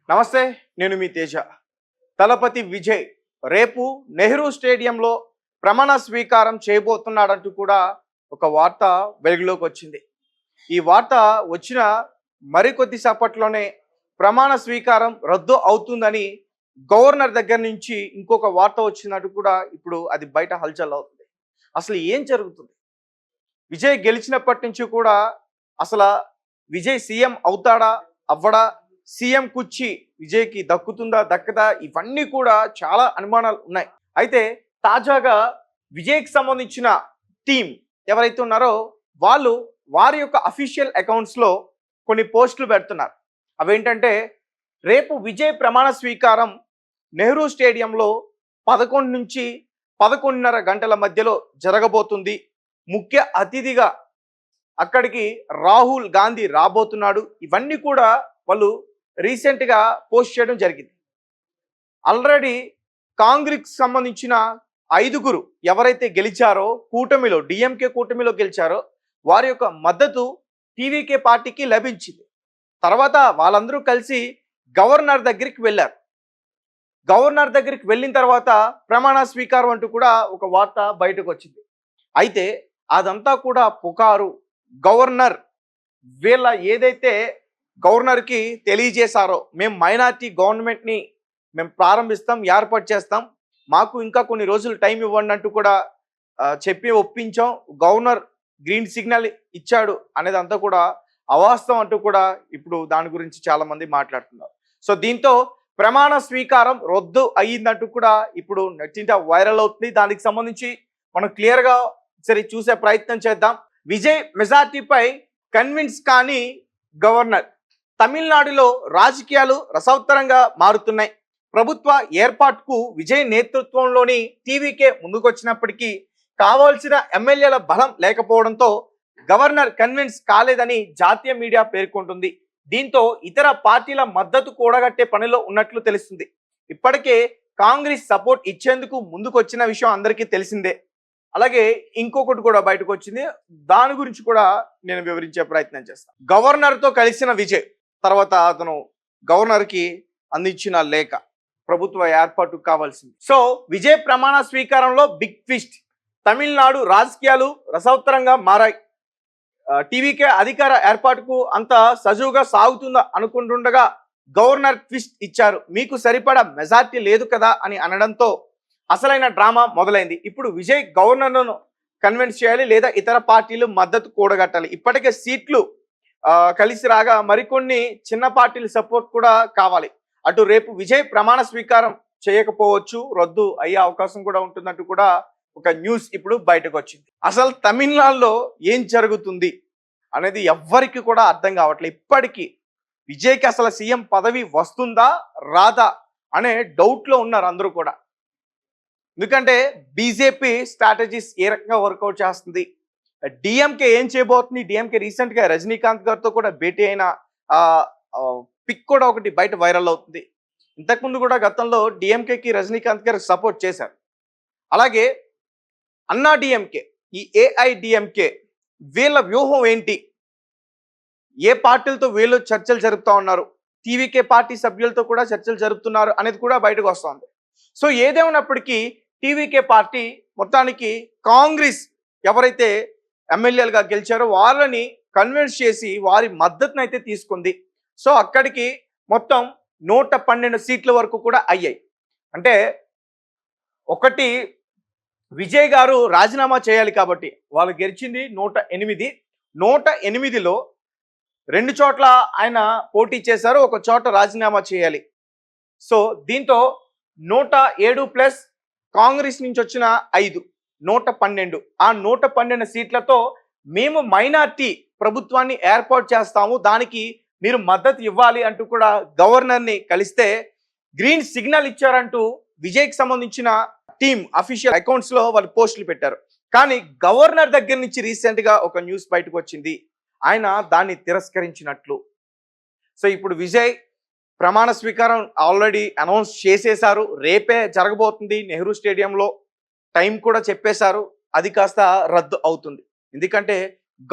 నమస్తే, నేను మీ తేజ. తలపతి విజయ్ రేపు నెహ్రూ స్టేడియంలో ప్రమాణ స్వీకారం చేయబోతున్నాడంటూ కూడా ఒక వార్త వెలుగులోకి వచ్చింది. ఈ వార్త వచ్చిన మరికొద్ది సేపట్లోనే ప్రమాణ స్వీకారం రద్దు అవుతుందని గవర్నర్ దగ్గర నుంచి ఇంకొక వార్త వచ్చినట్టు కూడా ఇప్పుడు అది బయట హల్చల్ అవుతుంది. అసలు ఏం జరుగుతుంది? విజయ్ గెలిచినప్పటి నుంచి కూడా అసలు విజయ్ సీఎం అవుతాడా, అవ్వడా, సీఎం కుర్చీ విజయ్కి దక్కుతుందా, దక్కదా, ఇవన్నీ కూడా చాలా అనుమానాలు ఉన్నాయి. అయితే తాజాగా విజయ్కి సంబంధించిన టీం ఎవరైతే ఉన్నారో వాళ్ళు వారి యొక్క అఫీషియల్ అకౌంట్స్లో కొన్ని పోస్టులు పెడుతున్నారు. అవేంటంటే, రేపు విజయ్ ప్రమాణ స్వీకారం నెహ్రూ స్టేడియంలో 11 నుంచి 11:30 గంటల మధ్యలో జరగబోతుంది. ముఖ్య అతిథిగా అక్కడికి రాహుల్ గాంధీ రాబోతున్నాడు. ఇవన్నీ కూడా వాళ్ళు రీసెంట్గా పోస్ట్ చేయడం జరిగింది. ఆల్రెడీ కాంగ్రెస్ సంబంధించిన 5గురు ఎవరైతే గెలిచారో కూటమిలో, డిఎంకే కూటమిలో గెలిచారో వారి యొక్క మద్దతు టీవీకే పార్టీకి లభించింది. తర్వాత వాళ్ళందరూ కలిసి గవర్నర్ దగ్గరికి వెళ్ళారు. గవర్నర్ దగ్గరికి వెళ్ళిన తర్వాత ప్రమాణ స్వీకారం అంటూ కూడా ఒక వార్త బయటకు వచ్చింది. అయితే అదంతా కూడా పుకారు. గవర్నర్ వీళ్ళ ఏదైతే గవర్నర్కి తెలియజేశారో, మేము మైనార్టీ గవర్నమెంట్ని మేము ప్రారంభిస్తాం, ఏర్పాటు చేస్తాం, మాకు ఇంకా కొన్ని రోజులు టైం ఇవ్వండి అంటూ కూడా చెప్పి ఒప్పించాం, గవర్నర్ గ్రీన్ సిగ్నల్ ఇచ్చాడు అనేది అంతా కూడా అవాస్తవం అంటూ కూడా ఇప్పుడు దాని గురించి చాలా మంది మాట్లాడుతున్నారు. సో దీంతో ప్రమాణ స్వీకారం రద్దు అయ్యిందంటూ కూడా ఇప్పుడు నెట్టింట వైరల్ అవుతుంది. దానికి సంబంధించి మనం క్లియర్గా సరే చూసే ప్రయత్నం చేద్దాం. విజయ్ మెజార్టీపై కన్విన్స్ కానీ గవర్నర్. తమిళనాడులో రాజకీయాలు రసవత్తరంగా మారుతున్నాయి. ప్రభుత్వ ఏర్పాటుకు విజయ్ నేతృత్వంలోని టీవీకే ముందుకొచ్చినప్పటికీ కావాల్సిన ఎమ్మెల్యేల బలం లేకపోవడంతో గవర్నర్ కన్విన్స్ కాలేదని జాతీయ మీడియా పేర్కొంటుంది. దీంతో ఇతర పార్టీల మద్దతు కూడగట్టే పనిలో ఉన్నట్లు తెలుస్తుంది. ఇప్పటికే కాంగ్రెస్ సపోర్ట్ ఇచ్చేందుకు ముందుకొచ్చిన విషయం అందరికీ తెలిసిందే. అలాగే ఇంకొకటి కూడా బయటకు వచ్చింది, దాని గురించి కూడా నేను వివరించే ప్రయత్నం చేస్తాను. గవర్నర్తో కలిసిన విజయ్ తర్వాత అతను గవర్నర్కి అందించిన లేఖ ప్రభుత్వ ఏర్పాటుకు కావాల్సింది. సో విజయ్ ప్రమాణ స్వీకారంలో బిగ్ ట్విస్ట్. తమిళనాడు రాజకీయాలు రసవత్తరంగా మారాయి. టీవీకే అధికార ఏర్పాటుకు అంత సజువుగా సాగుతుందా అనుకుంటుండగా గవర్నర్ ట్విస్ట్ ఇచ్చారు. మీకు సరిపడా మెజార్టీ లేదు కదా అని అనడంతో అసలైన డ్రామా మొదలైంది. ఇప్పుడు విజయ్ గవర్నర్ను కన్విన్స్ చేయాలి, లేదా ఇతర పార్టీలు మద్దతు కూడగట్టాలి. ఇప్పటికే సీట్లు కలిసి రాగా మరికొన్ని చిన్న పార్టీల సపోర్ట్ కూడా కావాలి. అటు రేపు విజయ్ ప్రమాణ స్వీకారం చేయకపోవచ్చు, రద్దు అయ్యే అవకాశం కూడా ఉంటుందంటూ కూడా ఒక న్యూస్ ఇప్పుడు బయటకు వచ్చింది. అసలు తమిళనాడులో ఏం జరుగుతుంది అనేది ఎవ్వరికి కూడా అర్థం కావట్లేదు. ఇప్పటికీ విజయ్కి అసలు సీఎం పదవి వస్తుందా రాదా అనే డౌట్లో ఉన్నారు అందరూ కూడా. ఎందుకంటే బీజేపీ స్ట్రాటజీస్ ఏ రకంగా వర్కౌట్ చేస్తుంది, డిఎంకే ఏం చేయబోతుంది. డిఎంకే రీసెంట్గా రజనీకాంత్ గారితో కూడా భేటీ అయిన పిక్ కూడా ఒకటి బయట వైరల్ అవుతుంది. ఇంతకుముందు కూడా గతంలో డిఎంకేకి రజనీకాంత్ గారు సపోర్ట్ చేశారు. అలాగే అన్నా డిఎంకే, ఈ ఏఐడిఎంకే వీళ్ళ వ్యూహం ఏంటి, ఏ పార్టీలతో వీళ్ళు చర్చలు జరుపుతా ఉన్నారు, టీవీకే పార్టీ సభ్యులతో కూడా చర్చలు జరుపుతున్నారు అనేది కూడా బయటకు వస్తుంది. సో ఏదేమైనప్పటికీ టీవీకే పార్టీ మొత్తానికి కాంగ్రెస్ ఎవరైతే ఎమ్మెల్యేలుగా గెలిచారో వాళ్ళని కన్విన్స్ చేసి వారి మద్దతును అయితే తీసుకుంది. సో అక్కడికి మొత్తం 112 సీట్ల వరకు కూడా అయ్యాయి. అంటే ఒకటి విజయ్ గారు రాజీనామా చేయాలి కాబట్టి వాళ్ళు గెలిచింది 108. 108లో 2 చోట్ల ఆయన పోటీ చేశారు, ఒక చోట రాజీనామా చేయాలి. సో దీంతో 107 ప్లస్ కాంగ్రెస్ నుంచి వచ్చిన 5, 112. ఆ 112 సీట్లతో మేము మైనార్టీ ప్రభుత్వాన్ని ఏర్పాటు చేస్తాము, దానికి మీరు మద్దతు ఇవ్వాలి అంటూ కూడా గవర్నర్ని కలిస్తే గ్రీన్ సిగ్నల్ ఇచ్చారంటూ విజయ్కి సంబంధించిన టీం అఫీషియల్ అకౌంట్స్లో వాళ్ళు పోస్టులు పెట్టారు. కానీ గవర్నర్ దగ్గర నుంచి రీసెంట్గా ఒక న్యూస్ బయటకు వచ్చింది, ఆయన దాన్ని తిరస్కరించినట్లు. సో ఇప్పుడు విజయ్ ప్రమాణ స్వీకారం ఆల్రెడీ అనౌన్స్ చేసేశారు, రేపే జరగబోతుంది నెహ్రూ స్టేడియంలో, టైం కూడా చెప్పేశారు. అది కాస్త రద్దు అవుతుంది. ఎందుకంటే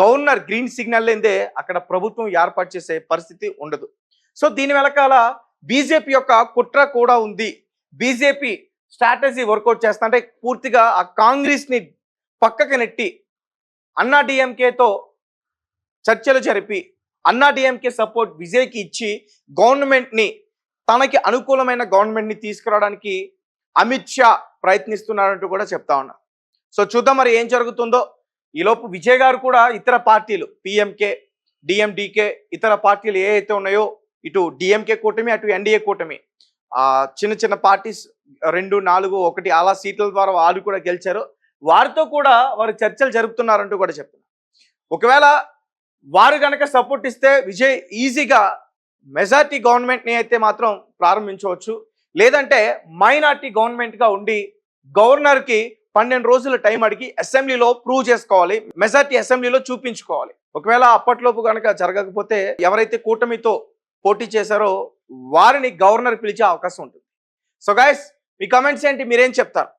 గవర్నర్ గ్రీన్ సిగ్నల్ లేదే అక్కడ ప్రభుత్వం ఏర్పాటు చేసే పరిస్థితి ఉండదు. సో దీని వెనకాల బీజేపీ యొక్క కుట్ర కూడా ఉంది. బీజేపీ స్ట్రాటజీ వర్కౌట్ చేస్తా అంటే పూర్తిగా ఆ కాంగ్రెస్ని పక్కకి నెట్టి అన్నా డిఎంకేతో చర్చలు జరిపి అన్నా డిఎంకే సపోర్ట్ విజయ్కి ఇచ్చి గవర్నమెంట్ని తనకి అనుకూలమైన గవర్నమెంట్ని తీసుకురావడానికి అమిత్ షా ప్రయత్నిస్తున్నారంటూ కూడా చెప్తా ఉన్నా. సో చూద్దాం మరి ఏం జరుగుతుందో. ఈలోపు విజయ్ గారు కూడా ఇతర పార్టీలు పిఎంకే, డిఎండికే, ఇతర పార్టీలు ఏ అయితే ఉన్నాయో ఇటు డిఎంకే కూటమి అటు ఎన్డీఏ కూటమి చిన్న చిన్న పార్టీస్ 2, 4, 1 అలా సీట్ల ద్వారా వారు కూడా గెలిచారు. వారితో కూడా వారు చర్చలు జరుపుతున్నారంటూ కూడా చెప్తున్నారు. ఒకవేళ వారు కనుక సపోర్ట్ ఇస్తే విజయ్ ఈజీగా మెజార్టీ గవర్నమెంట్ని అయితే మాత్రం ప్రారంభించవచ్చు. లేదంటే మైనార్టీ గవర్నమెంట్గా ఉండి గవర్నర్కి 12 రోజుల టైం అడిగి అసెంబ్లీలో ప్రూవ్ చేసుకోవాలి, మెజార్టీ అసెంబ్లీలో చూపించుకోవాలి. ఒకవేళ అప్పట్లోపు కనుక జరగకపోతే ఎవరైతే కూటమితో పోటీ చేశారో వారిని గవర్నర్ పిలిచే అవకాశం ఉంటుంది. సో గైస్, మీ కమెంట్స్ ఏంటి, మీరేం చెప్తారు?